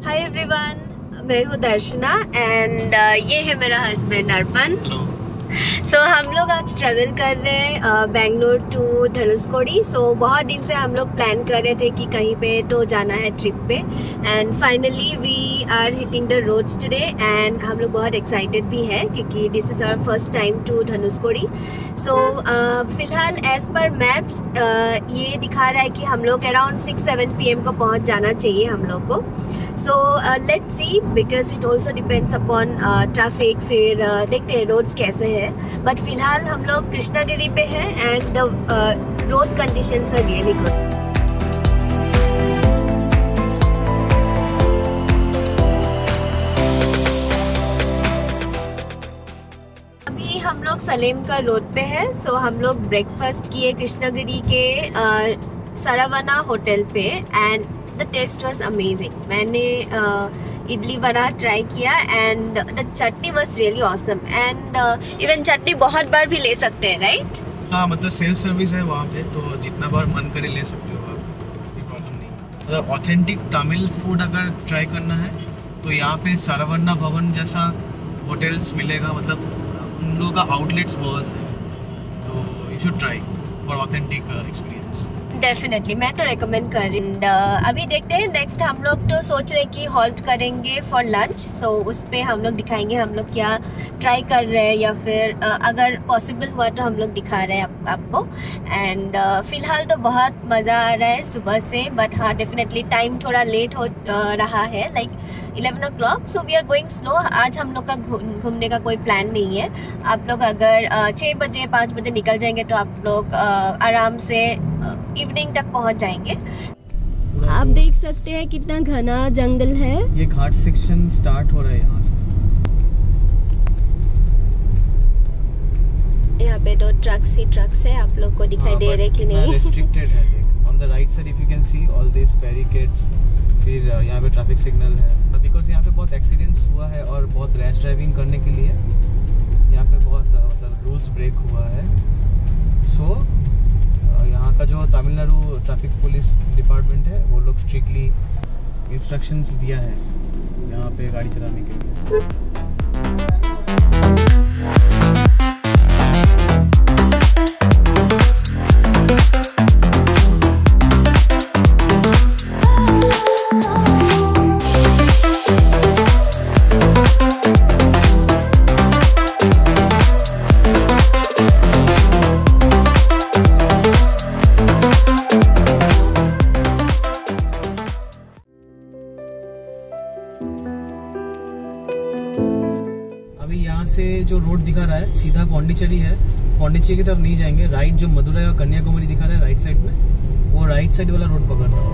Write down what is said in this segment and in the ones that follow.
Hi everyone, मैं हूँ दर्शना and ये है मेरा हस्बैंड अर्पण। सो हम लोग आज ट्रैवल कर रहे हैं बेंगलोर टू धनुषकोडी। सो बहुत दिन से हम लोग प्लान कर रहे थे कि कहीं पे तो जाना है ट्रिप पे and finally we are hitting the roads today and हम लोग बहुत एक्साइटेड भी है क्योंकि this is our first time to Dhanushkodi. So फिलहाल एज पर मैप्स ये दिखा रहा है कि हम लोग अराउंड 6-7 PM को पहुँच जाना चाहिए हम लोग को। सो let's C because it also depends upon traffic. फिर देखते हैं रोड्स कैसे हैं, बट फिलहाल हम लोग कृष्णागिरी पे हैं and the road conditions are really good. अभी हम लोग सलेम का रोड पे है। सो हम लोग ब्रेकफास्ट किए कृष्णागिरी के सारावाना होटल पे and the taste was amazing. मैंने इडली वड़ा ट्राई किया and the chutney was really awesome and even chutney बहुत बार भी ले सकते हैं, राइट? हाँ, मतलब सेल्फ सर्विस है वहाँ पे, तो जितना बार मन करे ले सकते हो आप, कोई प्रॉब्लम नहीं। मतलब ऑथेंटिक तमिल फूड अगर ट्राई करना है तो यहाँ पे सारावन्ना भवन जैसा होटल्स मिलेगा। मतलब उन लोगों का आउटलेट्स बहुत है, तो you should try for authentic experience. Definitely मैं तो रेकमेंड कर रही हूँ। अभी देखते हैं नेक्स्ट हम लोग तो सोच रहे कि हॉल्ट करेंगे फॉर लंच। सो उस पे हम लोग दिखाएंगे हम लोग क्या ट्राई कर रहे हैं या फिर अगर पॉसिबल हुआ तो हम लोग दिखा रहे हैं आपको। एंड फिलहाल तो बहुत मज़ा आ रहा है सुबह से, बट हाँ डेफिनेटली टाइम थोड़ा लेट हो रहा है, like 11 o'clock। So we are going slow. आज हम लोग का घूमने का कोई प्लान नहीं है। आप लोग अगर 6 बजे 5 बजे निकल जाएंगे तो आप लोग आराम से इवनिंग तक पहुंच जाएंगे। आप देख सकते हैं कितना घना जंगल है। ये घाट सेक्शन स्टार्ट हो रहा है यहाँ से। यहाँ पे तो ट्रक्स ही ट्रक्स है, आप लोग को दिखाई दे रहे कि नहीं? रेस्ट्रिक्टेड है। On the right side if you can see all this barricades. फिर यहाँ पे ट्रैफिक सिग्नल है बिकॉज यहाँ पे बहुत एक्सीडेंट्स हुआ है और बहुत रैश ड्राइविंग करने के लिए यहाँ पे बहुत मतलब रूल्स ब्रेक हुआ है। सो यहाँ का जो तमिलनाडु ट्रैफिक पुलिस डिपार्टमेंट है वो लोग स्ट्रिक्टली इंस्ट्रक्शंस दिया है यहाँ पे गाड़ी चलाने के लिए। यहाँ से जो रोड दिखा रहा है सीधा पौंडीचेरी है। पौंडीचेरी की तरफ नहीं जाएंगे, राइट जो मदुरई और कन्याकुमारी दिखा रहा है राइट साइड में, वो राइट साइड वाला रोड पकड़ना है।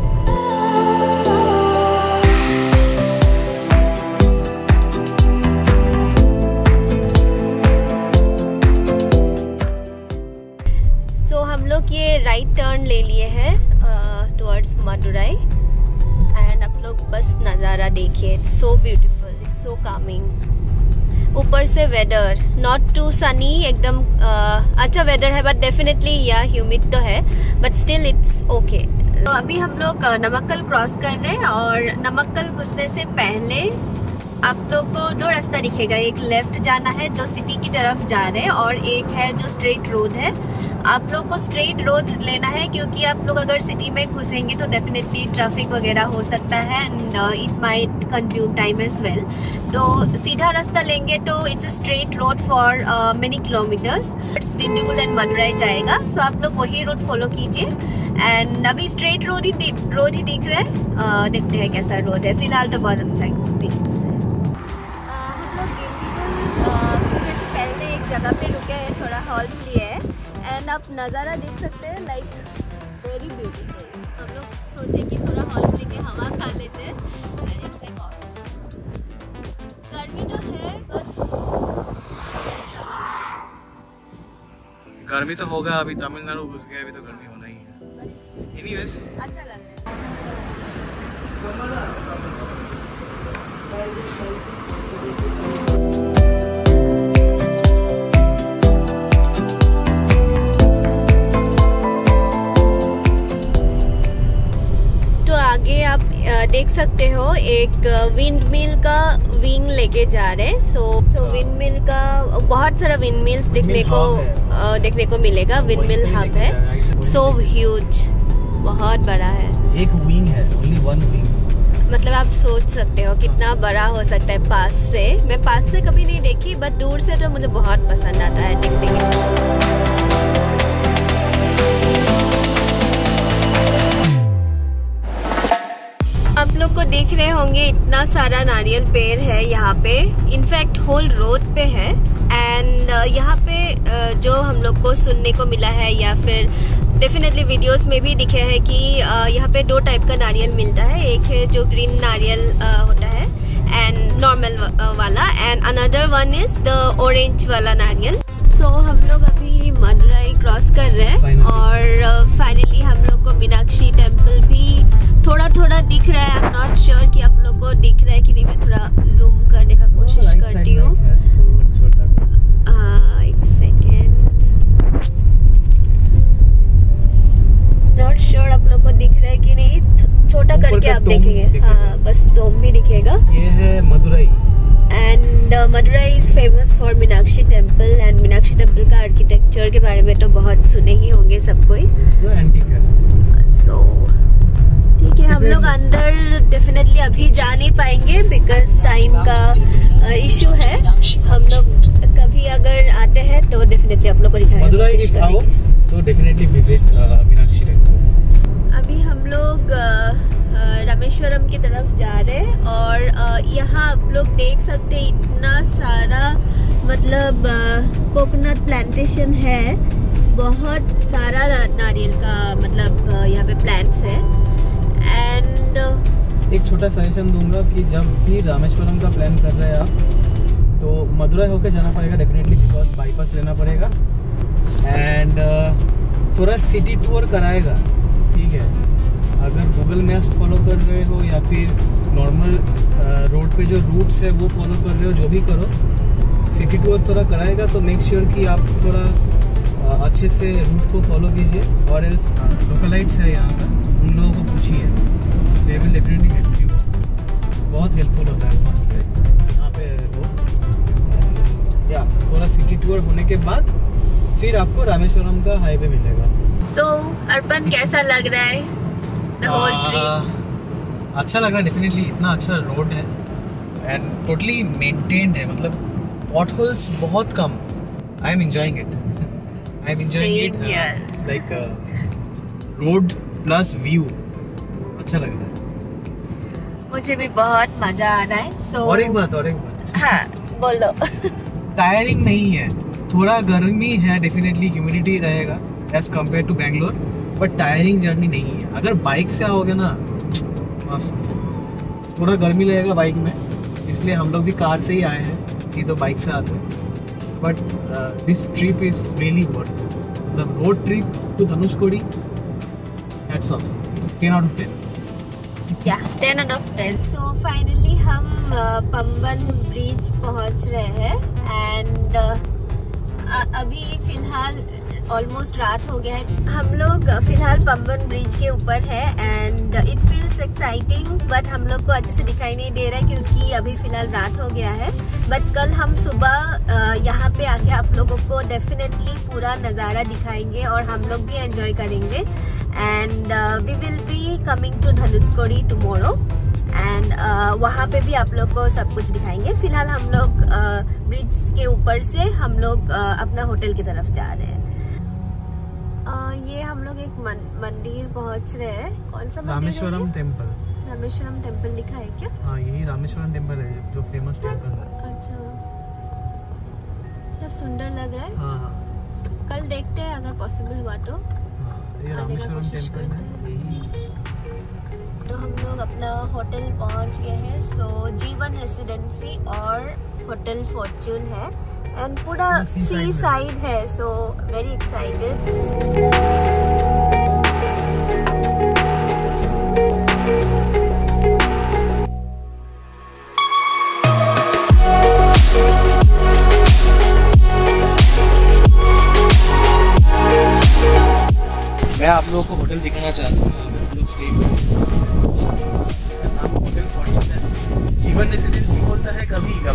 सो हम लोग ये राइट टर्न ले लिए हैं टुवर्ड्स मदुरई एंड आप लोग बस नज़ारा देखिए। It's so beautiful, it's so Kameng. ऊपर से वेदर नॉट टू सनी, एकदम अच्छा वेदर है, बट डेफिनेटली या ह्यूमिड तो है, बट स्टिल इट्स ओके। तो अभी हम लोग नमक्कल क्रॉस कर रहे हैं और नमक्कल घुसने से पहले आप लोग को 2 रास्ता दिखेगा। एक लेफ्ट जाना है जो सिटी की तरफ जा रहे हैं और एक है जो स्ट्रेट रोड है। आप लोग को स्ट्रेट रोड लेना है क्योंकि आप लोग अगर सिटी में घुसेंगे तो डेफिनेटली ट्रैफिक वगैरह हो सकता है and it might consume time as well. तो सीधा रास्ता लेंगे तो it's a straight road for many kilometres, Dindigul and Madurai जाएगा। सो आप लोग वही रूट फॉलो कीजिए एंड अभी स्ट्रेट रोड ही दिख रहा है। देखते हैं कैसा रोड है। फिलहाल तो बहुत अच्छा एक्सपीरियंस है। हम लोग डिंडीगुल घुसने से पहले एक जगह पे रुके हैं, थोड़ा हॉल्ट लिए है एंड आप नज़ारा देख सकते हैं, लाइक वेरी ब्यूटीफुल। हम लोग सोचे कि थोड़ा हॉल्ट लेके हवा खा लेते हैं। गर्मी तो है बट गर्मी तो होगा, अभी तमिलनाडु घुस गया, अभी तो गर्मी होना ही है। एनीवेज अच्छा लग रहा है। देख सकते हो एक विंड मिल का विंग लेके जा रहे हैं। सो विंड मिल का बहुत सारा विंड मिल्स देखने को मिलेगा। विंड मिल हब है, सो ह्यूज, बहुत बड़ा है। एक विंग है, ओनली वन विंग। मतलब आप सोच सकते हो कितना बड़ा हो सकता है पास से। मैं पास से कभी नहीं देखी, बट दूर से तो मुझे बहुत पसंद आता है देखने के। आप लोग को देख रहे होंगे इतना सारा नारियल पेड़ है यहाँ पे, इनफैक्ट होल रोड पे है। एंड यहाँ पे जो हम लोग को सुनने को मिला है या फिर डेफिनेटली वीडियोस में भी दिखे है कि यहाँ पे दो टाइप का नारियल मिलता है। एक है जो ग्रीन नारियल होता है एंड नॉर्मल वाला, and another one is the orange वाला नारियल। सो हम लोग अभी मदुराई क्रॉस कर रहे हैं और फाइनली हम लोग को मीनाक्षी टेम्पल भी थोड़ा थोड़ा दिख रहा है। आई एम नॉट श्योर कि आप लोग को दिख रहा है कि नहीं, मैं थोड़ा जूम करने का कोशिश करती हूँ। एक सेकेंड, नॉट श्योर आप लोग को दिख रहा है कि नहीं, छोटा करके आप देखेंगे। हाँ, बस डोम भी दिखेगा। ये है Madurai and Madurai is famous for Meenakshi temple. And Meenakshi temple का आर्किटेक्चर के बारे में तो बहुत सुने ही होंगे सब कोई। सो ठीक है, हम लोग अंदर डेफिनेटली अभी जा नहीं पाएंगे बिकॉज टाइम का इशू है। हम लोग कभी अगर आते हैं तो डेफिनेटली आप लोग को दिखाएंगे। मदुराई आओ तो डेफिनेटली विजिट मीनाक्षी टेम्पल। अभी हम लोग रामेश्वरम की तरफ जा रहे हैं और यहाँ आप लोग देख सकते हैं इतना सारा मतलब कोकोनट प्लांटेशन है। बहुत सारा नारियल का मतलब यहाँ पे प्लांट्स है। एंड एक छोटा सजेशन दूंगा कि जब भी रामेश्वरम का प्लान कर रहे हैं आप तो मदुराई होकर जाना पड़ेगा डेफिनेटली, बिकॉज बाईपास लेना पड़ेगा। एंड थोड़ा सिटी टूर कराएगा, ठीक है। अगर गूगल मैप्स फॉलो कर रहे हो या फिर नॉर्मल रोड पे जो रूट्स है वो फॉलो कर रहे हो, जो भी करो, सिटी टूर थोड़ा कराएगा तो मेक श्योर कि आप थोड़ा अच्छे से रूट को फॉलो कीजिए। और एल्स लोकलाइट्स है यहाँ का, उन लोगों को पूछिए, they will definitely help you. बहुत हेल्पफुल होता है यहाँ पे लोग। या थोड़ा सिटी टूर होने के बाद फिर आपको रामेश्वरम का हाईवे मिलेगा। सो अर्पण कैसा लग रहा है the whole trip? अच्छा लग रहा है डेफिनेटली। इतना अच्छा रोड है एंड टोटली मेंटेन्ड है, मतलब पॉटहोल्स बहुत कम। I am enjoying it. Like road plus view अच्छा लग रहा है। मुझे भी बहुत मजा आ रहा है। सो और एक बात हाँ बोलो। टायरिंग नहीं है, थोड़ा गर्मी है डेफिनेटली, ह्यूमिडिटी रहेगा as compare to Bangalore, but tiring journey नहीं है। अगर बाइक से आओगे ना मस्त, थोड़ा गर्मी लगेगा बाइक में, इसलिए हम लोग भी कार से ही आए हैं, नहीं तो बाइक से आते हैं। But this trip is really worth, मतलब road trip to Dhanushkodi, hats off, 10 out of 10। या 10 out of 10। सो फाइनली हम पंबन ब्रिज पहुंच रहे हैं एंड अभी फिलहाल ऑलमोस्ट रात हो गया है। हम लोग फिलहाल पंबन ब्रिज के ऊपर है and it feels exciting, but हम लोग को अच्छे से दिखाई नहीं दे रहा है क्योंकि अभी फिलहाल रात हो गया है। बट कल हम सुबह यहाँ पे आके आप लोगों को डेफिनेटली पूरा नज़ारा दिखाएंगे और हम लोग भी एंजॉय करेंगे। And we will be coming to Dhanushkodi tomorrow and वहाँ पे भी आप लोग को सब कुछ दिखाएंगे। फिलहाल हम लोग ब्रिज के ऊपर से हम लोग अपना होटल की तरफ जा रहे हैं। ये हम लोग एक मंदिर पहुंच रहे हैं। कौन सा मंदिर? रामेश्वरम टेम्पल। रामेश्वरम टेम्पल लिखा है क्या? हाँ, यही रामेश्वरम टेम्पल है जो फेमस टेम्पल है। अच्छा, क्या सुंदर लग रहा है। हाँ। कल देखते हैं अगर पॉसिबल हुआ तो। ये रामेश्वरम टेम्पल है यही। तो हम लोग अपना होटल पहुंच गए हैं। सो जीवन रेसिडेंसी और होटल फॉर्चून है एंड पूरा सी साइड है। So very excited. मैं आप लोगों को होटल दिखाना चाहता हूँ।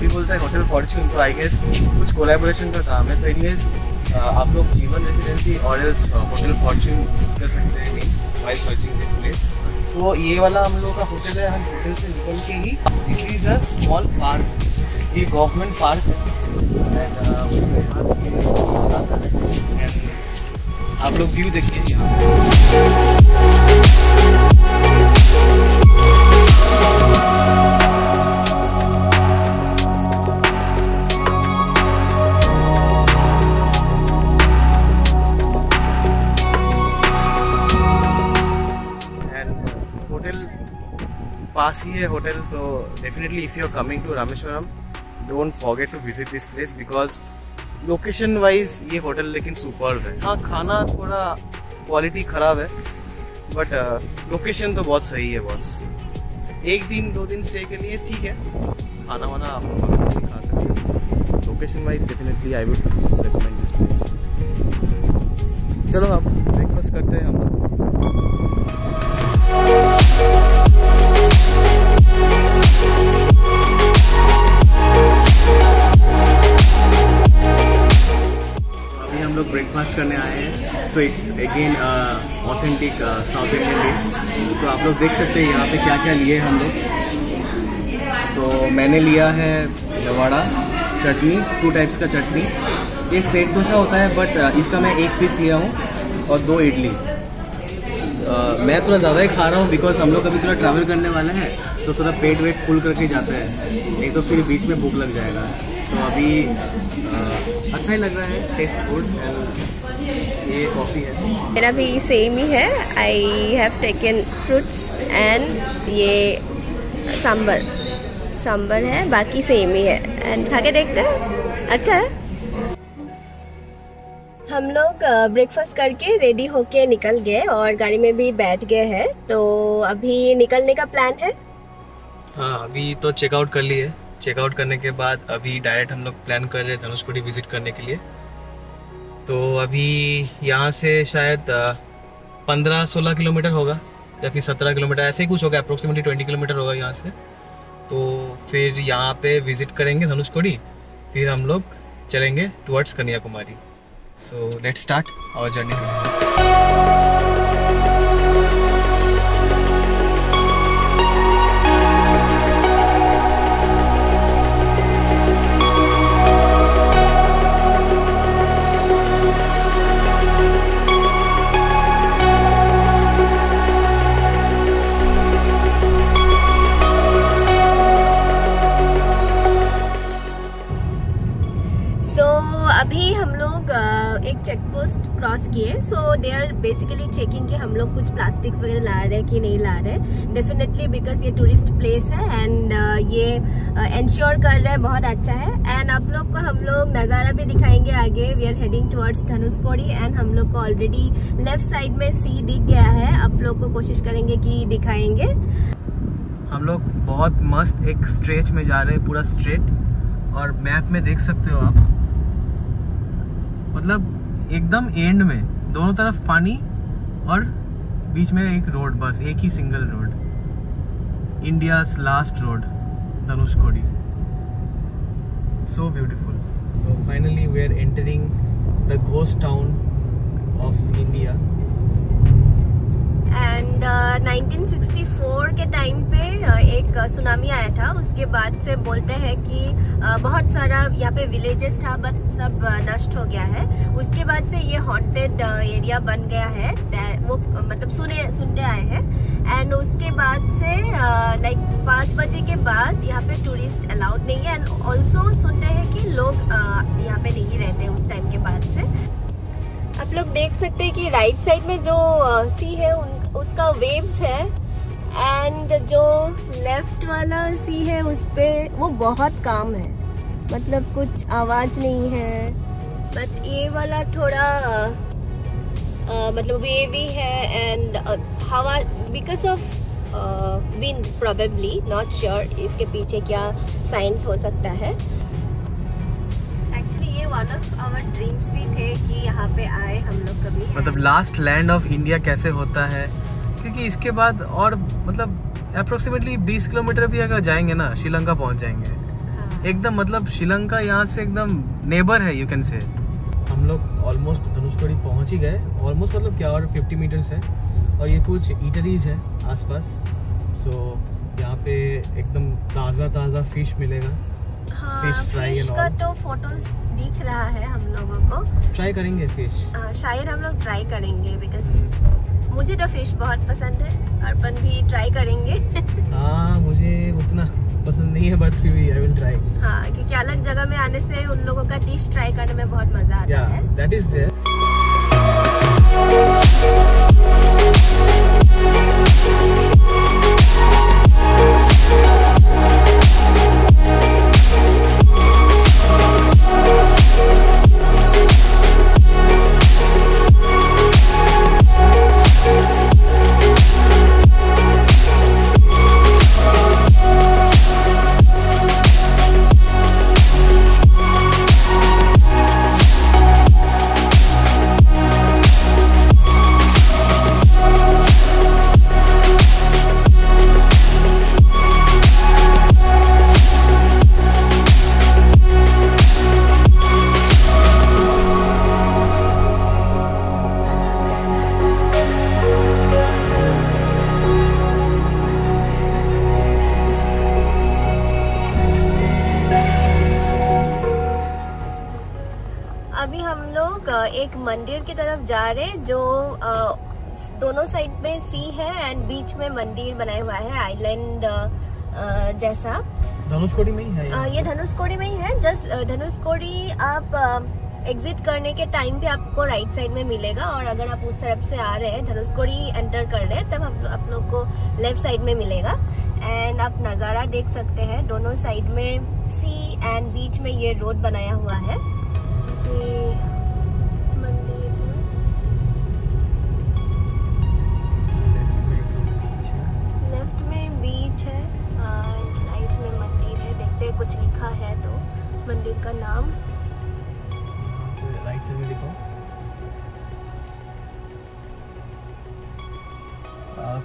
अभी बोलता है होटल फॉर्च्यून, तो आई गेस कुछ कोलैबोरेशन का काम है। तो एनीवेज आप लोग जीवन रेसिडेंसी और होटल फॉर्च्यून यूज कर सकते हैं व्हाइल सर्चिंग दिस प्लेस। तो ये वाला हम लोग का होटल है। हम होटल से निकल के ही this is a small park, ये गवर्नमेंट पार्क है एंड आप लोग व्यू देखिए यहाँ पास ही है होटल। तो definitely if you are coming to Rameswaram don't forget to visit this place because location wise ये होटल लेकिन सुपर्ब है। हाँ, खाना थोड़ा क्वालिटी खराब है बट लोकेशन तो बहुत सही है बॉस। 1 दिन 2 दिन स्टे के लिए ठीक है, खाना वाना आप भी खा सकते हैं। Location wise definitely I would recommend this place. चलो अब ब्रेकफास्ट करते हैं हम लोग। अभी हम लोग ब्रेकफास्ट करने आए हैं। So it's again authentic south Indian dish. तो आप लोग देख सकते हैं यहाँ पे क्या क्या लिए हम लोग। तो मैंने लिया है लवाड़ा चटनी, 2 टाइप्स का चटनी। एक सेट डोसा होता है बट इसका मैं 1 पीस लिया हूँ और 2 इडली। मैं थोड़ा ज़्यादा ही खा रहा हूँ बिकॉज हम लोग अभी थोड़ा ट्रैवल करने वाले हैं तो थोड़ा पेट वेट फुल करके जाते हैं, नहीं तो फिर बीच में भूख लग जाएगा। तो अभी अच्छा ही लग रहा है, टेस्ट गुड। ये कॉफ़ी है, मेरा भी सेम ही है। I have taken fruits and ये सांबर है, बाकी सेम ही है। एंड खा के देखते हैं, अच्छा है। हम लोग ब्रेकफास्ट करके रेडी होके निकल गए और गाड़ी में भी बैठ गए हैं। तो अभी निकलने का प्लान है। हाँ, अभी तो चेकआउट कर लिए। चेकआउट करने के बाद अभी डायरेक्ट हम लोग प्लान कर रहे हैं धनुषकोडी विजिट करने के लिए। तो अभी यहाँ से शायद 15-16 किलोमीटर होगा या फिर 17 किलोमीटर, ऐसे ही कुछ होगा। अप्रोक्सीमेटली 20 किलोमीटर होगा यहाँ से। तो फिर यहाँ पे विजिट करेंगे धनुषकोडी, फिर हम लोग चलेंगे towards Kanyakumari. So let's start our journey. अभी हम लोग एक चेक पोस्ट क्रॉस किए। सो दे आर बेसिकली चेकिंग कि हम लोग कुछ प्लास्टिक्स वगैरह ला रहे हैं कि नहीं ला रहे। डेफिनेटली बिकॉज ये टूरिस्ट प्लेस है एंड ये इंश्योर कर रहे हैं, बहुत अच्छा है। एंड आप लोग को हम लोग नज़ारा भी दिखाएंगे आगे। We are heading towards Dhanushkodi and हम लोग को ऑलरेडी लेफ्ट साइड में सी दिख गया है। आप लोग को कोशिश करेंगे कि दिखाएंगे। हम लोग बहुत मस्त एक स्ट्रेच में जा रहे हैं, पूरा स्ट्रेट। और मैप में देख सकते हो आप, मतलब एकदम एंड में दोनों तरफ पानी और बीच में एक रोड, बस एक ही single road. India's last road Dhanushkodi. So beautiful. So finally we are entering the ghost town of India. And 1964 के टाइम पे एक सुनामी आया था। उसके बाद से बोलते हैं कि बहुत सारा यहाँ पे विलेजेस था बट सब नष्ट हो गया है। उसके बाद से ये हॉन्टेड एरिया बन गया है, वो मतलब सुनते आए हैं। एंड उसके बाद से लाइक 5 बजे के बाद यहाँ पे टूरिस्ट अलाउड नहीं है। एंड ऑल्सो सुनते हैं कि लोग यहाँ पे नहीं रहते उस टाइम के बाद से। आप लोग देख सकते हैं कि राइट साइड में जो सी है उसका वेव्स है एंड जो लेफ्ट वाला सी है उस पे वो बहुत काम है, मतलब कुछ आवाज नहीं है। बट ये वाला थोड़ा मतलब वेवी है एंड हवा because of wind probably, not sure इसके पीछे क्या साइंस हो सकता है। एक्चुअली ये वन ऑफ आवर ड्रीम्स भी थे कि यहाँ पे आए हम लोग कभी। मतलब लास्ट लैंड ऑफ इंडिया कैसे होता है, क्योंकि इसके बाद और मतलब अप्रोक्सीमेटली 20 किलोमीटर भी अगर जाएंगे ना श्रीलंका पहुँच जाएंगे। हाँ। एकदम मतलब श्रीलंका यहाँ से एकदम नेबर है, यू कैन से। हम लोग ऑलमोस्ट धनुषकोडी पहुँच ही गए, ऑलमोस्ट मतलब क्या, और 50 मीटर्स है, और ये कुछ ईटरीज है आसपास। सो यहाँ पे एकदम ताज़ा फिश मिलेगा। हाँ, फिश फ्राई फिश का तो फोटोज दिख रहा है हम लोगों को। ट्राई करेंगे फिश, शायद हम लोग ट्राई करेंगे, बिकॉज मुझे तो फिश बहुत पसंद है। अर्पण भी ट्राई करेंगे। हाँ, मुझे उतना पसंद नहीं है, बट फिर भी आई विल ट्राई। हाँ, क्योंकि अलग जगह में आने से उन लोगों का डिश ट्राई करने में बहुत मजा आता है। That is there. अभी हम लोग एक मंदिर की तरफ जा रहे हैं, जो दोनों साइड में सी है एंड बीच में मंदिर बनाया हुआ है, आइलैंड जैसा। धनुषकोडी में ही है ये धनुषकोडी में ही है। जस्ट धनुषकोडी आप एग्जिट करने के टाइम पे आपको राइट साइड में मिलेगा, और अगर आप उस तरफ से आ रहे हैं, धनुषकोडी एंटर कर रहे हैं, तब आप लोग को लेफ्ट साइड में मिलेगा। एंड आप नज़ारा देख सकते हैं, दोनों साइड में सी एंड बीच में ये रोड बनाया हुआ है। लेफ्ट में बीच है, राइट में मंदिर है। देखते हैं कुछ लिखा है तो मंदिर का नाम। राइट साइड में देखो,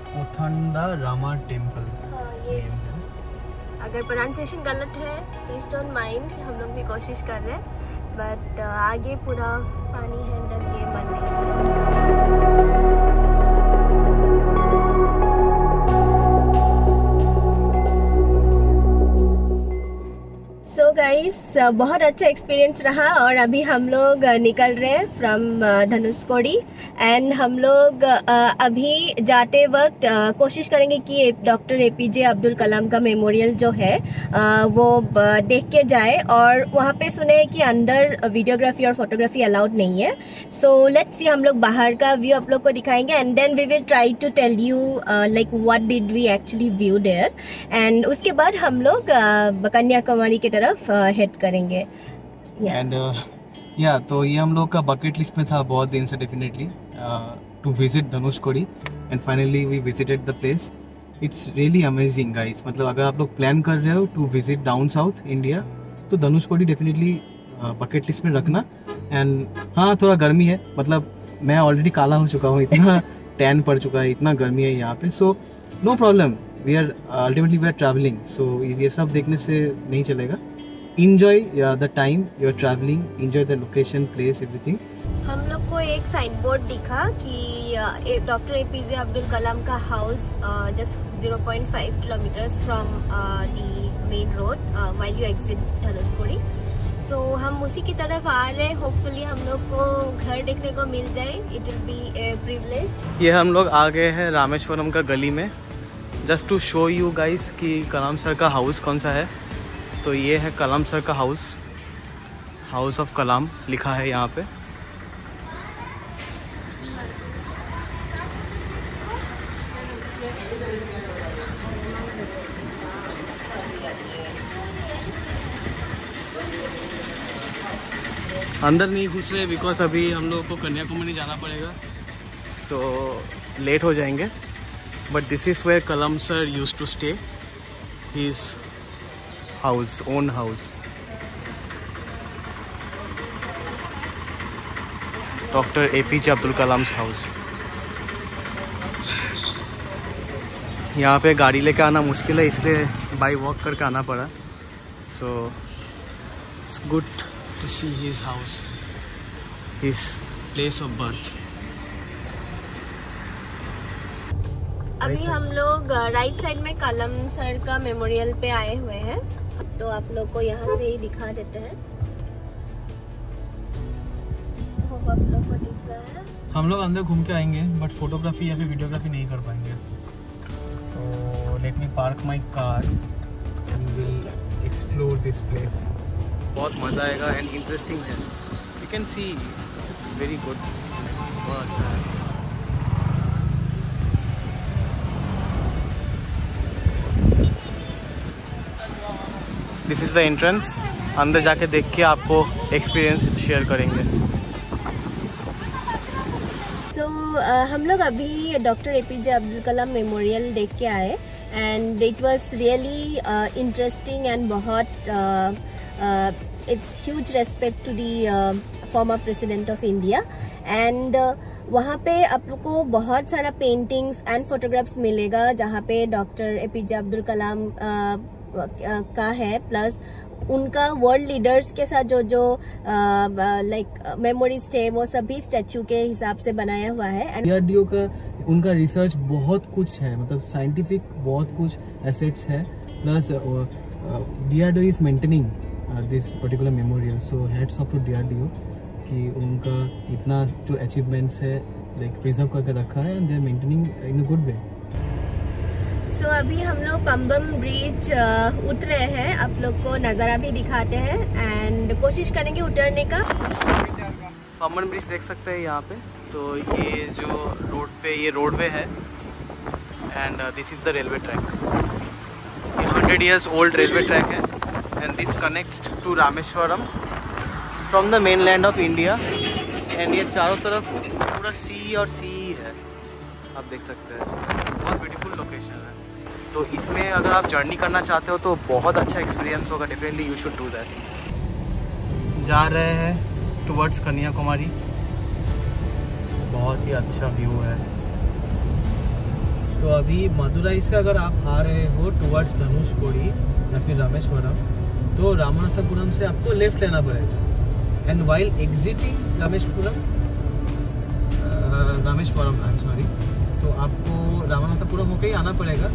कोथंडा रामा टेम्पल। हाँ, ये अगर प्रोनाउंसिएशन गलत है प्लीज डोंट माइंड, हम लोग भी कोशिश कर रहे हैं। बट आगे पूरा पानी है, अंदर ये मंदिर है। सो गाइस, बहुत अच्छा एक्सपीरियंस रहा, और अभी हम लोग निकल रहे हैं फ्रॉम धनुषकोडी। एंड हम लोग अभी जाते वक्त कोशिश करेंगे कि डॉक्टर APJ अब्दुल कलाम का मेमोरियल जो है वो देख के जाए। और वहाँ पे सुने हैं कि अंदर वीडियोग्राफी और फोटोग्राफी अलाउड नहीं है। सो लेट्स सी, हम लोग बाहर का व्यू आप लोग को दिखाएंगे, and then we will try to tell you like what did we actually view there. And उसके बाद हम लोग कन्याकुमारी की तरफ हेड करेंगे। एंड तो ये हम लोग का बकेट लिस्ट में था बहुत दिन से, definitely to visit Dhanushkodi, and finally we visited the place. It's really amazing guys. मतलब अगर आप लोग प्लान कर रहे हो to visit down south India, तो धनुषकोडी डेफिनेटली बकेट लिस्ट में रखना। एंड हाँ, थोड़ा गर्मी है, मतलब मैं ऑलरेडी काला हो चुका हूँ, इतना टैन पड़ चुका है, इतना गर्मी है यहाँ पे। So no problem, we are ultimately we are travelling, so ये सब देखने से नहीं चलेगा। Enjoy the time you are traveling, enjoy the location, place, everything. हम लोग को एक साइन बोर्ड दिखा कि डॉक्टर APJ अब्दुल कलाम का house just 0.5 kilometres from the main road while you exit Dhanushkodi. So हम उसी की तरफ आ रहे हैं। होपफुली हम लोग को घर देखने को मिल जाए, it will be A privilege. ये हम लोग आ गए हैं रामेश्वरम का गली में, just to show you guys कि कलाम सर का हाउस कौन सा है। तो ये है कलाम सर का हाउस, हाउस ऑफ कलाम लिखा है यहाँ पे। अंदर नहीं घुस रहे बिकॉज अभी हम लोग को कन्याकुमारी जाना पड़ेगा, सो लेट हो जाएंगे। But this is where Kalam sir used to stay, his house, own house. Dr. APJ Abdul Kalam's house. यहाँ पे गाड़ी लेके आना मुश्किल है, इसलिए बाई वॉक करके आना पड़ा। So it's good to see his house, his place of birth. अभी हम लोग राइट साइड में कलम सर का मेमोरियल पे आए हुए हैं, तो आप लोग को यहाँ से ही दिखा देते हैं। आप लोग को दिख रहा है। हम लोग अंदर घूम के आएंगे बट फोटोग्राफी या फिर वीडियोग्राफी नहीं कर पाएंगे, तो let me park my car and will explore this place. बहुत मज़ा आएगा एंड इंटरेस्टिंग है। You can see it's very good, बहुत अच्छा है। This is the entrance. अंदर जाके देख के आपको एक्सपीरियंस शेयर करेंगे। हम लोग अभी doctor APJ Abdul Kalam memorial देख के आए and it was really interesting and बहुत it's huge respect to the former president of India. And वहाँ पे आप लोग को बहुत सारा पेंटिंग्स एंड फोटोग्राफ्स मिलेगा जहाँ पे डॉक्टर एपीजे अब्दुल कलाम का है, प्लस उनका वर्ल्ड लीडर्स के साथ जो लाइक मेमोरीज थे वो सभी स्टैचू के हिसाब से बनाया हुआ है। डीआरडीओ का उनका रिसर्च बहुत कुछ है, मतलब साइंटिफिक बहुत कुछ एसेट्स है, plus DRDO is maintaining this particular memorial. So hats off to DRDO कि उनका इतना जो अचीवमेंट्स है लाइक प्रिजर्व करके रखा है and they are maintaining in a good way. तो अभी हम लोग पंबम ब्रिज उतरे हैं, आप लोग को नज़ारा भी दिखाते हैं एंड कोशिश करेंगे उतरने का। पंबम ब्रिज देख सकते हैं यहाँ पे। तो ये जो रोड पे ये रोडवे है and this is the railway track. ये 100 years ओल्ड रेलवे ट्रैक है and this connects to Rameswaram from the mainland of India. And ये चारों तरफ पूरा सी और सी है, आप देख सकते हैं। बहुत ब्यूटीफुल लोकेशन है। तो इसमें अगर आप जर्नी करना चाहते हो तो बहुत अच्छा एक्सपीरियंस होगा। Definitely you should do that. जा रहे हैं टुवर्ड्स कन्याकुमारी। बहुत ही अच्छा व्यू है। तो अभी मदुरई से अगर आप आ रहे हो टुवर्ड्स धनुषकोडी या फिर रामेश्वरम, तो रामनाथपुरम से आपको लेफ्ट लेना पड़ेगा। And while exiting Rameswaram I am sorry, तो आपको रामनाथपुरम होकर ही आना पड़ेगा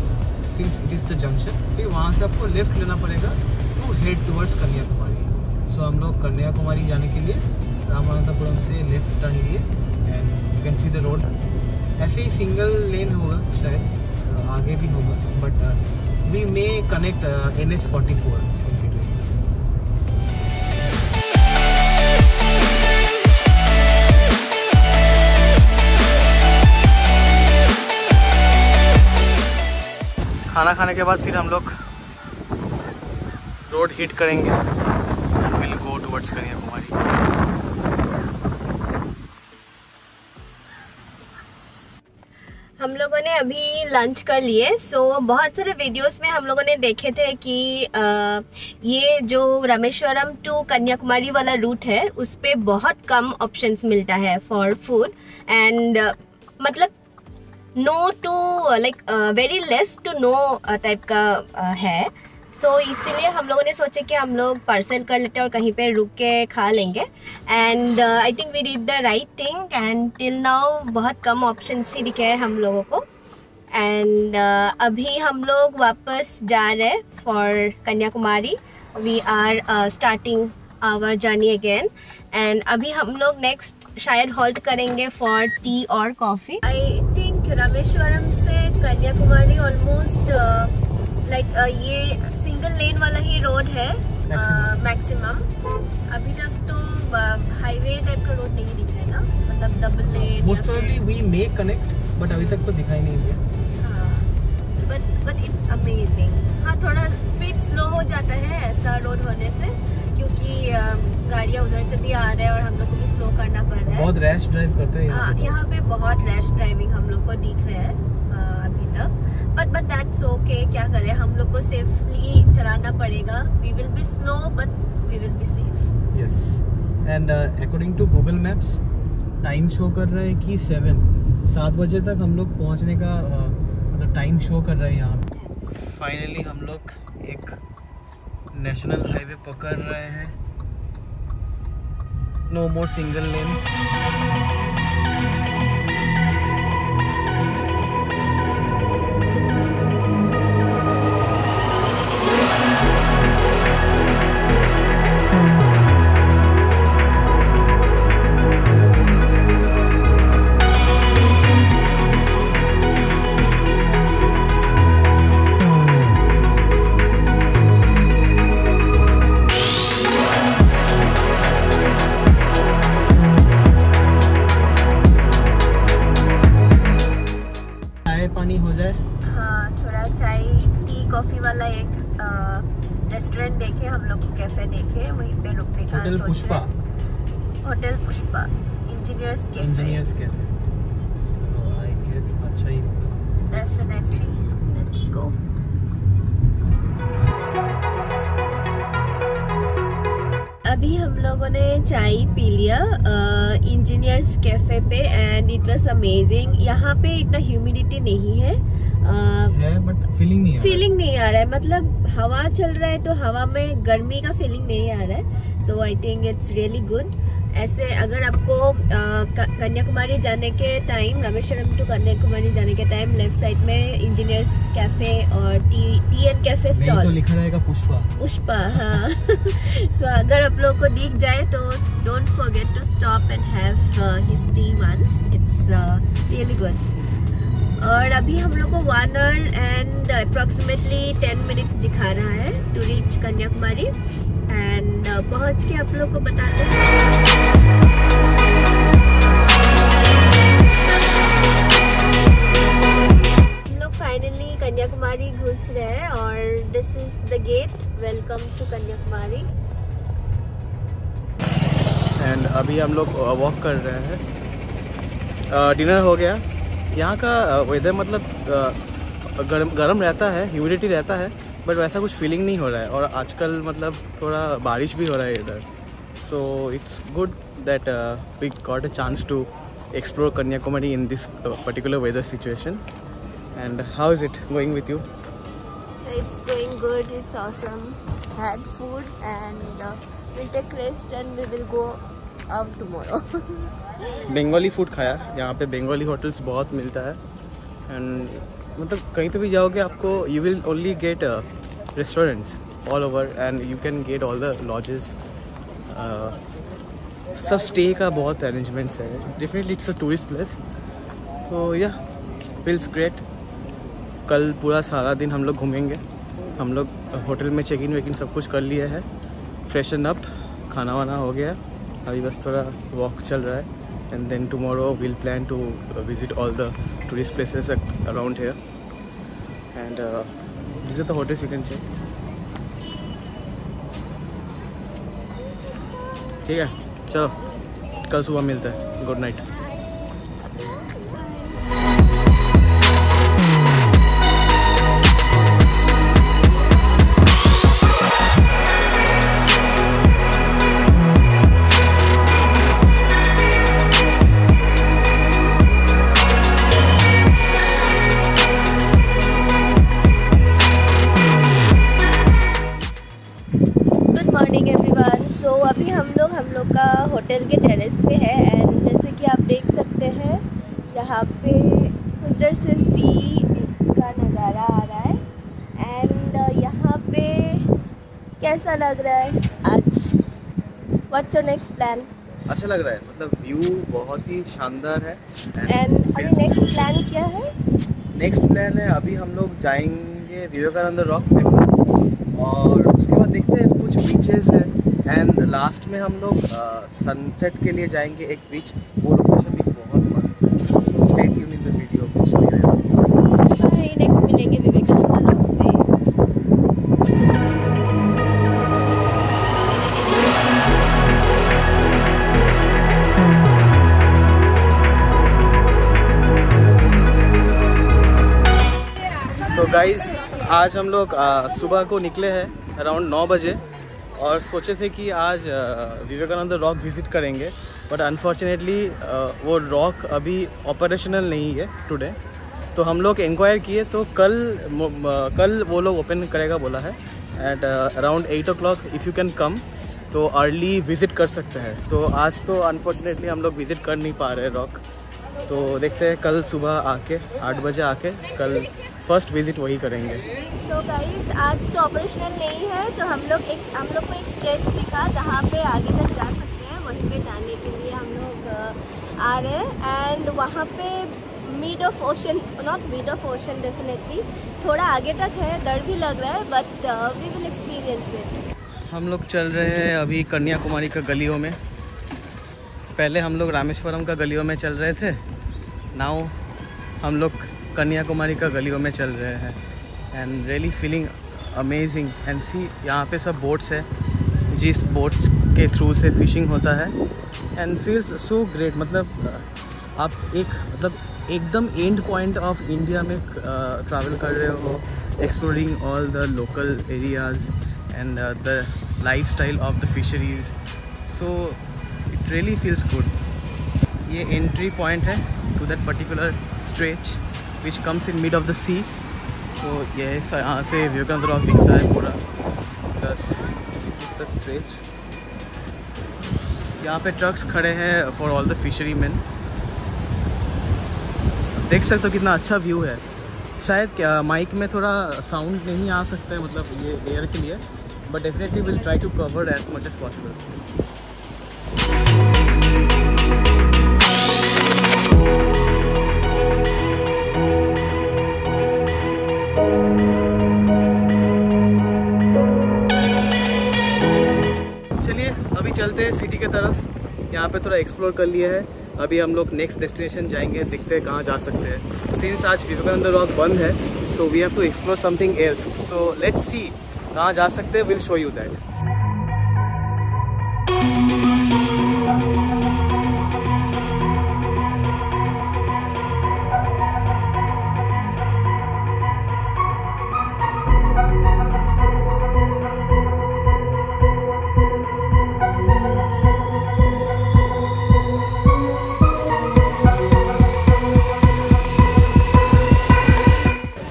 since it is the junction. फिर वहाँ से आपको लेफ्ट लेना पड़ेगा टू हेड टुवर्ड्स कन्याकुमारी। सो हम लोग कन्याकुमारी जाने के लिए रामनाथपुरम से लेफ्ट टर्न लिए and you can see the road. ऐसे ही सिंगल लेन होगा शायद, आगे भी होगा, but we may connect NH44। खाना खाने के बाद फिर हम लोग रोड हिट करेंगे and will go towards Kanyakumari. हम लोगों ने अभी लंच कर लिए। सो बहुत सारे वीडियोस में हम लोगों ने देखे थे कि ये जो रामेश्वरम टू कन्याकुमारी वाला रूट है उस पे बहुत कम ऑप्शंस मिलता है फॉर फूड एंड मतलब no to like very less to no type का है। सो इसीलिए हम लोगों ने सोचे कि हम लोग पार्सल कर लेते हैं और कहीं पे रुक के खा लेंगे। And I think we did the right thing and till now बहुत कम ऑप्शंस ही दिखे हैं हम लोगों को। एंड अभी हम लोग वापस जा रहे हैं for Kanyakumari. We are starting our journey again and अभी हम लोग नेक्स्ट शायद हॉल्ट करेंगे फॉर टी और कॉफ़ी। आई थिंक रामेश्वरम से कन्याकुमारी ऑलमोस्ट लाइक ये सिंगल लेन वाला ही रोड है मैक्सिमम। अभी तक तो हाईवे टाइप का रोड नहीं दिख रहा है ना, मतलब double lane. Most probably we may connect, but अभी तक तो दिखाई नहीं दिया। But it's amazing. हाँ, थोड़ा स्पीड स्लो हो जाता है ऐसा रोड होने से, क्योंकि गाड़ियाँ उधर से भी आ रहे हैं और हम लोग को भी स्लो करना पड़ रहा है। बहुत रैश ड्राइव करते हैं यहाँ पे बहुत रैश ड्राइविंग हम लोग को दिख रहा है अभी तक। बट दैट्स ओके, क्या करें, हम लोग को सेफली चलाना पड़ेगा। We will be slow but we will be safe. Yes. And according to Google Maps time show कर रहा है कि 7 बजे तक हम लोग पहुँचने का मतलब टाइम शो कर रहा है यहाँ। फाइनली हम लोग एक नेशनल हाईवे पकड़ रहे हैं। नो मोर सिंगल लेन्स। पानी हो जाए। हाँ, थोड़ा चाय टी कॉफी वाला एक रेस्टोरेंट देखे हम लोग, कैफे देखे, वहीं पे रुकने का hotel Pushpa. Hotel Pushpa Engineers Cafe. So I guess अच्छा ही होगा। Definitely, let's go. अभी हम लोगों ने चाय पी लिया इंजीनियर्स कैफे पे एंड इट वाज अमेजिंग। यहाँ पे इतना ह्यूमिडिटी नहीं है, बट फीलिंग नहीं आ रहा है। मतलब हवा चल रहा है तो हवा में गर्मी का फीलिंग नहीं आ रहा है। So I think it's really good. ऐसे अगर आपको कन्याकुमारी जाने के टाइम, रामेश्वरम टू कन्याकुमारी जाने के टाइम, लेफ्ट साइड में इंजीनियर्स कैफे और टी एंड कैफे स्टॉल तो लिखा रहेगा पुष्पा। हाँ। सो अगर आप लोगों को दिख जाए तो don't forget to stop and have his tea once. It's really good. और अभी हम लोग को 1 hour and approximately 10 minutes दिखा रहा है टू रीच कन्याकुमारी। एंड पहुंच के आप लोग को बताते हैं। हम लोग फाइनली कन्याकुमारी घुस रहे हैं और this is the gate. Welcome to Kanyakumari. And अभी हम लोग वॉक कर रहे हैं। डिनर हो गया। यहाँ का वेदर मतलब गरम रहता है, ह्यूमिडिटी रहता है, बट वैसा कुछ फीलिंग नहीं हो रहा है। और आजकल मतलब थोड़ा बारिश भी हो रहा है इधर। So it's good that we got a chance to explore Kanyakumari in this particular weather situation. And how is it going with you? It's going good. It's awesome. Had food and we'll take rest and we will go out tomorrow. Bengali food खाया। यहाँ पे Bengali hotels बहुत मिलता है। And मतलब कहीं पे भी जाओगे आपको you will only get restaurants all over and you can get all the lodges. सब स्टे का बहुत अरेंजमेंट्स है। Definitely it's a tourist place. तो या फील्स ग्रेट। कल पूरा सारा दिन हम लोग घूमेंगे। हम लोग होटल में चेक इन वेक इन सब कुछ कर लिए है, फ्रेशन अप, खाना वाना हो गया। अभी बस थोड़ा वॉक चल रहा है। And then tomorrow we'll plan to visit all the tourist places around here and these are the hotels you can check. ठीक है, चलो कल सुबह मिलते हैं। Good night. हम लोग का होटल के टेरेस पे है एंड जैसे कि आप देख सकते हैं यहाँ पे सुंदर से सी का नज़ारा आ रहा है। एंड यहाँ पे कैसा लग रहा है आज? What's your next plan? अच्छा लग रहा है, मतलब व्यू बहुत ही शानदार है। एंड अभी नेक्स्ट प्लान क्या है? नेक्स्ट प्लान है अभी हम लोग जाएंगे विवेकानंद रॉक पे और उसके बाद देखते हैं कुछ बीचेस है। एंड लास्ट में हम लोग सनसेट के लिए जाएंगे एक बीच, वो लोकेशन भी बहुत मस्त है। So stay tune in the video. Next मिलेंगे विवेकानंद रॉक पे। तो गाइज आज हम लोग सुबह को निकले हैं अराउंड 9 बजे और सोचे थे कि आज विवेकानंद रॉक विज़िट करेंगे, बट अनफॉर्चुनेटली वो रॉक अभी ऑपरेशनल नहीं है टुडे। तो हम लोग इंक्वायर किए तो कल वो लोग ओपन करेगा बोला है। At around 8 o'clock if you can come तो अर्ली विज़िट कर सकते हैं। तो आज तो अनफॉर्चुनेटली हम लोग विज़िट कर नहीं पा रहे रॉक, तो देखते हैं कल सुबह आके 8 बजे आके कल फर्स्ट विज़िट वही करेंगे। तो गाइस आज तो ऑपरेशनल नहीं है, तो हम लोग को एक स्ट्रेच दिखा जहाँ पे आगे तक जा सकते हैं, वहीं पे जाने के लिए हम लोग आ रहे हैं। एंड वहाँ पे mid of ocean, not mid of ocean definitely, थोड़ा आगे तक है, डर भी लग रहा है, but we will experience it. हम लोग चल रहे हैं अभी कन्याकुमारी का गलियों में। पहले हम लोग रामेश्वरम का गलियों में चल रहे थे, नाउ हम लोग कन्याकुमारी का गलियों में चल रहे हैं। And really feeling amazing. And see यहाँ पे सब बोट्स है, जिस बोट्स के थ्रू से फिशिंग होता है। एंड फील्स सो ग्रेट, मतलब आप एकदम एंड पॉइंट ऑफ इंडिया में ट्रैवल कर रहे हो, exploring all the local areas and the lifestyle of the fisheries, so it really feels good. ये entry point है to that particular stretch which comes in mid of the sea. तो ये यहाँ से विवेकानंद रॉक दिखता है पूरा, plus this is the stretch. यहाँ पे ट्रक्स खड़े हैं for all the fishermen. देख सकते हो कितना अच्छा व्यू है। शायद माइक में थोड़ा साउंड नहीं आ सकता है, मतलब ये एयर के लिए, but definitely we'll try to cover as much as possible. चलिए अभी चलते हैं सिटी के तरफ। यहाँ पे थोड़ा एक्सप्लोर कर लिए है, अभी हम लोग नेक्स्ट डेस्टिनेशन जाएंगे, देखते हैं कहाँ जा सकते हैं। सिंस आज विवेकानंद रॉक बंद है तो we have to explore something else, so let's see कहाँ जा सकते हैं, विल शो यू दैट।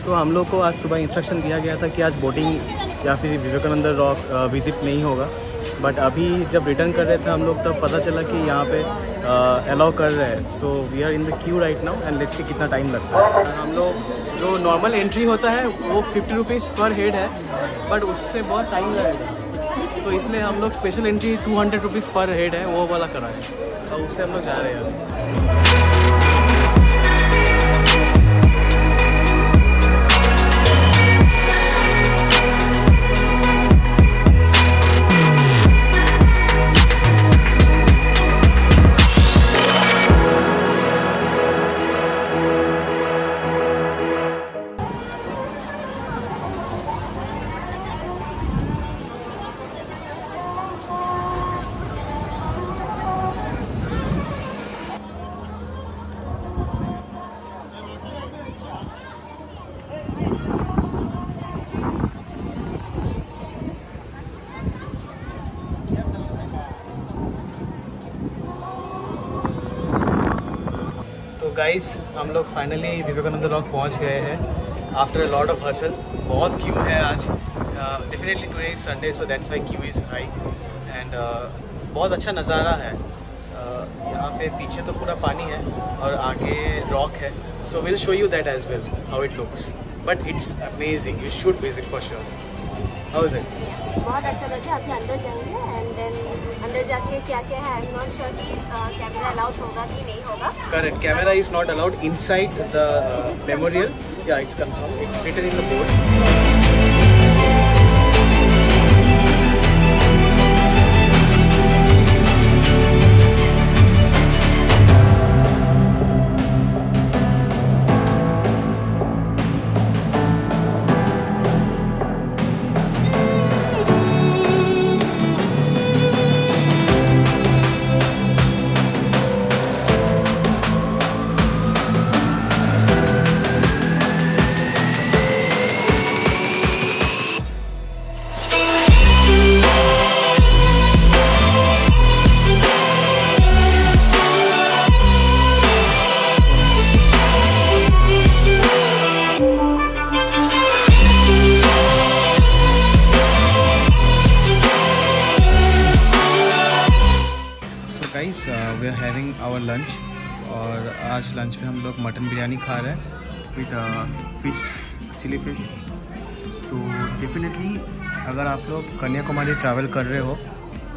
तो हम लोग को आज सुबह इंस्ट्रक्शन दिया गया था कि आज बोटिंग या फिर विवेकानंद रॉक विज़िट नहीं होगा, बट अभी जब रिटर्न कर रहे थे हम लोग तब पता चला कि यहाँ पे अलाउ कर रहे हैं। So we are in the queue right now and let's see कितना टाइम लगता है। हम लोग जो नॉर्मल एंट्री होता है वो 50 रुपीज़ पर हेड है, बट उससे बहुत टाइम लगेगा, तो इसलिए हम लोग स्पेशल एंट्री 200 रुपीज़ पर हेड है वो वाला करा है, और उससे हम लोग जा रहे हैं। गाइस हम लोग फाइनली विवेकानंद रॉक पहुंच गए हैं after a lot of hustle. बहुत क्यू है आज, definitely today is Sunday so that's why Q is high. And बहुत अच्छा नज़ारा है, यहाँ पे पीछे तो पूरा पानी है और आगे रॉक है, so will show you that as well how it looks, but it's amazing, you should visit for sure. How is it? बहुत अच्छा लगा। अभी अंदर जाएंगे एंड देन अंदर जाके क्या क्या है, आई एम नॉट श्योर कि कैमरा अलाउड होगा कि नहीं होगा। Correct, camera is not allowed inside the memorial. या it's confirm, it's written in the board. Are having our lunch और आज लंच में हम लोग मटन बिरयानी खा रहे हैं विद फिश, चिली फिश। तो डेफिनेटली अगर आप लोग कन्याकुमारी ट्रैवल कर रहे हो,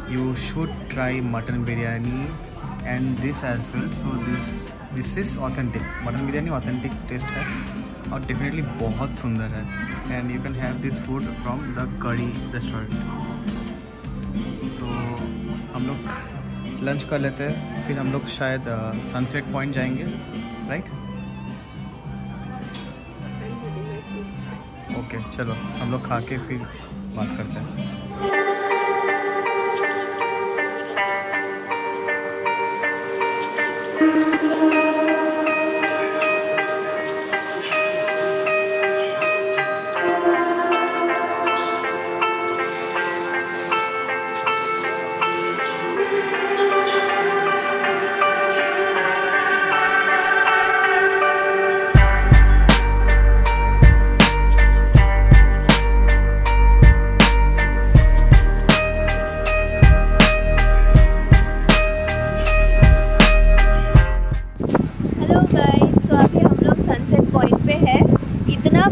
you should try mutton biryani and this as well. So this is authentic mutton biryani, authentic taste है और डेफिनेटली बहुत सुंदर है। And you can have this food from the कड़ी रेस्टोरेंट। तो हम लोग लंच कर लेते हैं, फिर हम लोग शायद सनसेट पॉइंट जाएंगे, राइट? ओके चलो हम लोग खा के फिर बात करते हैं।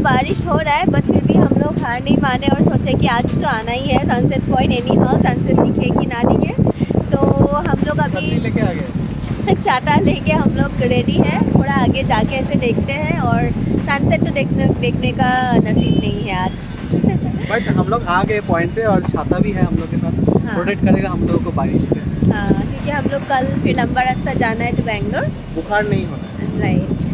बारिश हो रहा है बट फिर भी हम लोग हार नहीं माने और सोचे कि आज तो आना ही है sunset point. Any how sunset दिखे कि ना दिखे, सो हम लोग अभी लेके आ गए, छाता लेके हम लोग रेडी है। थोड़ा आगे जाके ऐसे देखते हैं और सनसेट तो देखने का नसीब नहीं है आज। बट हम लोग आ गए पॉइंट पे और छाता भी है हम लोग के साथ, प्रोटेक्ट करेगा हम लोगों को बारिश से। हाँ, क्योंकि हम लोग कल फिर लंबा रास्ता जाना है टू बैंगलोर, बुखार नहीं होना, राइट।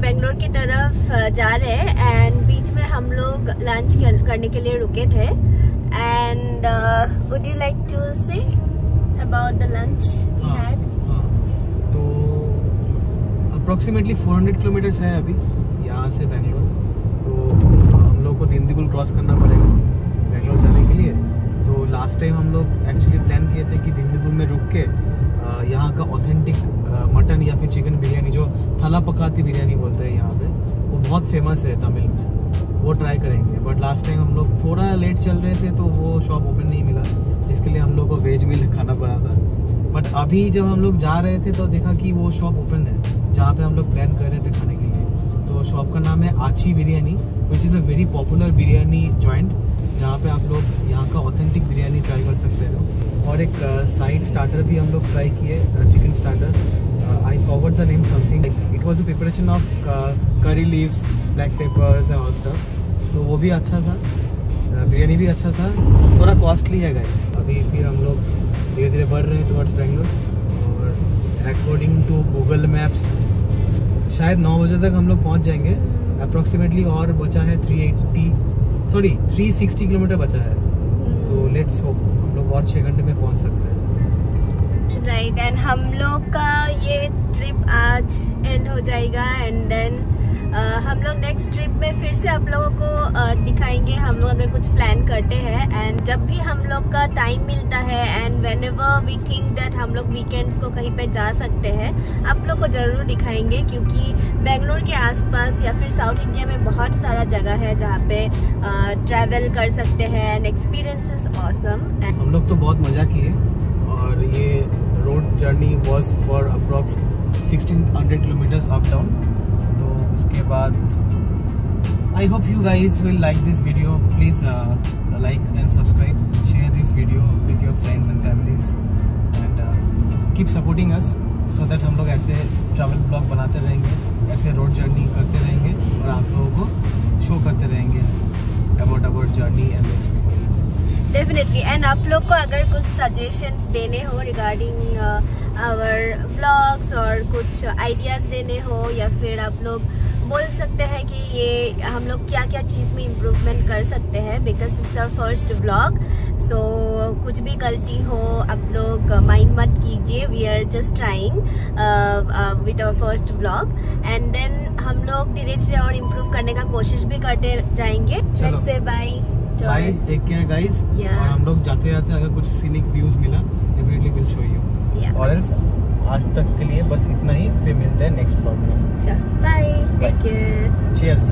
बेंगलोर की तरफ जा रहे हैं एंड बीच में हम लोग लंच करने के लिए रुके थे। And would you like to say about the lunch we had? तो अप्रोक्सीमेटली 400 किलोमीटर्स है अभी यहाँ से बेंगलोर। तो हम लोग को दिंडीगुल क्रॉस करना पड़ेगा बेंगलोर जाने के लिए। तो लास्ट टाइम हम लोग एक्चुअली प्लान किए थे कि दिंडीगुल में रुक के यहाँ का ऑथेंटिक मटन या फिर चिकन बिरयानी, जो थला पकाती बिरयानी बोलते हैं यहाँ पे, वो बहुत फेमस है तमिल में, वो ट्राई करेंगे। बट लास्ट टाइम हम लोग थोड़ा लेट चल रहे थे तो वो शॉप ओपन नहीं मिला, जिसके लिए हम लोग को वेज मील खाना पड़ा था। बट अभी जब हम लोग जा रहे थे तो देखा कि वो शॉप ओपन है जहाँ पे हम लोग प्लान कर रहे थे खाने के लिए। तो शॉप का नाम है Aachi biryani, which is a very popular biryani joint, जहाँ पे आप लोग यहाँ का ऑथेंटिक बिरयानी ट्राई कर सकते हो। और एक साइड स्टार्टर भी हम लोग ट्राई किए, chicken starter. I forgot the name something, it was the preparation of curry leaves, black papers and all stuff. तो वो भी अच्छा था, बिरयानी भी अच्छा था, थोड़ा कॉस्टली है गाइस। अभी फिर हम लोग धीरे धीरे बढ़ रहे हैं टुवर्ड्स बेंगलोर, और अकॉर्डिंग टू गूगल मैप्स शायद 9 बजे तक हम लोग पहुँच जाएंगे अप्रॉक्सीमेटली। और बचा है 360 किलोमीटर बचा है। तो लेट्स होप हम लोग और 6 घंटे में पहुँच सकते हैं। राइट, एंड हम लोग का ये ट्रिप आज एंड हो जाएगा, एंड देन हम लोग नेक्स्ट ट्रिप में फिर से आप लोगों को दिखाएंगे हम लोग अगर कुछ प्लान करते हैं। एंड जब भी हम लोग का टाइम मिलता है and whenever we think that हम लोग वीकेंड्स को कहीं पे जा सकते हैं, आप लोग को जरूर दिखाएंगे। क्योंकि बेंगलोर के आसपास या फिर साउथ इंडिया में बहुत सारा जगह है जहाँ पे ट्रैवल कर सकते हैं एंड एक्सपीरियंस इज ऑसम। हम लोग तो बहुत मज़ा किए, और ये road journey was for approx 1600 kilometres up down. उसके बाद I hope you guys will like this video. Please like and subscribe, share this video with your friends and families, and keep supporting us so that हम लोग ऐसे travel blog बनाते रहेंगे, ऐसे road journey करते रहेंगे और आप लोगों को शो करते रहेंगे about our journey and experience. Definitely, and आप लोग को अगर कुछ सजेशंस देने हो रिगार्डिंग आवर व्लॉग्स और कुछ आइडियाज देने हो, या फिर आप लोग बोल सकते हैं कि ये हम लोग क्या क्या चीज़ में इम्प्रूवमेंट कर सकते हैं, because it's our first vlog. So कुछ भी गलती हो आप लोग माइंड मत कीजिए, we are just trying with our first vlog, and then हम लोग धीरे धीरे और इम्प्रूव करने का कोशिश भी करते जाएंगे। Let's say bye, take care guys. और हम लोग जाते जाते अगर कुछ सीनिक व्यूज मिला डेफिनेटली विल शो यू। और आज तक के लिए बस इतना ही, फिर मिलते हैं नेक्स्ट ब्लॉग में। Bye, take care, cheers.